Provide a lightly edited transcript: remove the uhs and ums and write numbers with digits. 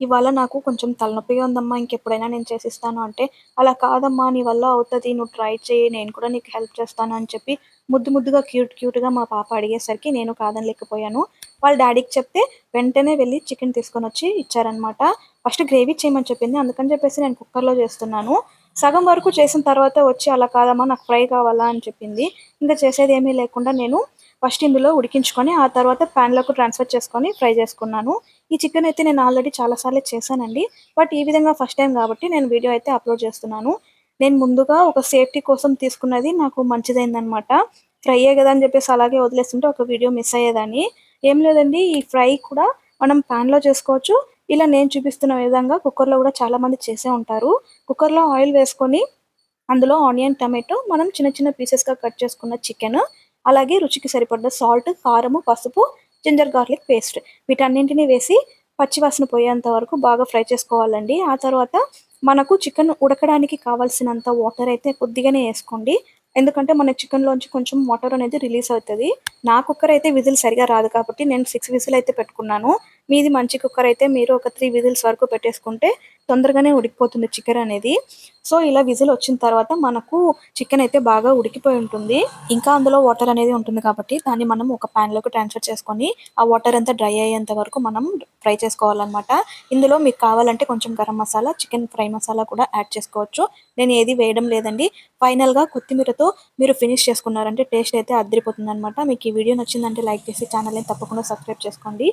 ఇవాళ నాకు కొంచెం తలనొప్పిగా ఉందమ్మా, ఇంకెప్పుడైనా నేను చేసిస్తాను అంటే, అలా కాదమ్మా నీ వల్ల అవుతది. నువ్వు ట్రై చెయి. నేను కూడా నీకు హెల్ప్ చేస్తాను అని చెప్పి ముద్దుగా క్యూట్‌గా మా పాప అడిగేసరికి నేను కాదనలేకపోయాను. వాళ్ళ డ్యాడీకి చెప్తే వెంటనే వెళ్లి చికెన్ తీసుకొనొచ్చి ఇచ్చారనమాట. ఫస్ట్ గ్రేవీ చేయమని చెప్పింది. అందుకని చెప్పేసి నేను కుక్కర్‌లో చేస్తున్నాను. సగం వరకు చేసిన తర్వాత వచ్చి అలా కాదమ్మా నాకు ఫ్రై కావాలా అని చెప్పింది. ఇంక చేసేదేమీ లేకుండా నేను ఫస్ట్ ఇందులో ఉడికించుకొని ఆ తర్వాత పాన్‌లోకి ట్రాన్స్‌ఫర్ చేసుకొని ఫ్రై చేసుకున్నాను. ఈ చికెన్ అయితే నేను ఆల్రెడీ చాలా సార్లు చేశానండి. బట్ ఈ విధంగా ఫస్ట్ టైమ్ కాబట్టి నేను వీడియో అయితే అప్‌లోడ్ చేస్తున్నాను. నేను ముందుగా ఒక సేఫ్టీ కోసం తీసుకున్నది నాకు మంచిదయిందనమాట. ఫ్రైయే గదా అని చెప్పేసి అలాగే వదిలేస్తుంటే ఒక వీడియో మిస్ అయ్యేదాన్ని. ఏం లేదండి, ఈ ఫ్రై కూడా మనం పాన్‌లో చేసుకోవచ్చు. ఇలా నేను చూపిస్తున్న విధంగా కుక్కర్‌లో కూడా చాలామంది చేసే ఉంటారు. కుక్కర్‌లో ఆయిల్ వేసుకొని అందులో ఆనియన్, టమాటో మనం చిన్న చిన్న పీసెస్‌గా కట్ చేసుకున్న చికెను, అలాగే రుచికి సరిపడ్డ సాల్ట్, కారము, పసుపు, జింజర్ గార్లిక్ పేస్ట్ వీటన్నింటిని వేసి పచ్చి వాసన పోయేంత వరకు బాగా ఫ్రై చేసుకోవాలండి. ఆ తర్వాత మనకు చికెన్ ఉడకడానికి కావాల్సినంత వాటర్ అయితే కొద్దిగానే ఏసుకోండి. ఎందుకంటే మన చికెన్‌లోంచి కొంచెం వాటర్ అనేది రిలీజ్ అవుతది. నా కుక్కర్ అయితే విజిల్ సరిగ్గా రాదు కాబట్టి నేను 6 విజిల్ అయితే పెట్టుకున్నాను. మీది మంచి కుక్కర్ అయితే మీరు ఒక 3 విజిల్స్ వరకు పెట్టేసుకుంటే తొందరగానే ఉడికిపోతుంది చికెన్ అనేది. సో, ఇలా విజిల్ వచ్చిన తర్వాత మనకు చికెన్ అయితే బాగా ఉడికిపోయి ఉంటుంది. ఇంకా అందులో వాటర్ అనేది ఉంటుంది కాబట్టి దాన్ని మనం ఒక పాన్‌లోకి ట్రాన్స్‌ఫర్ చేసుకొని ఆ వాటర్ అంతా డ్రై అయ్యేంత వరకు మనం ఫ్రై చేసుకోవాలనమాట. ఇందులో మీకు కావాలంటే కొంచెం గరం మసాలా, చికెన్ ఫ్రై మసాలా కూడా యాడ్ చేసుకోవచ్చు. నేను ఏది వేయడం లేదండి. ఫైనల్‌గా కొత్తిమీరతో మీరు ఫినిష్ చేసుకున్నారంటే టేస్ట్ అయితే అద్దిరిపోతుందనమాట. మీకు ఈ వీడియో నచ్చిందంటే లైక్ చేసి ఛానల్‌ని తప్పకుండా సబ్స్క్రైబ్ చేసుకోండి.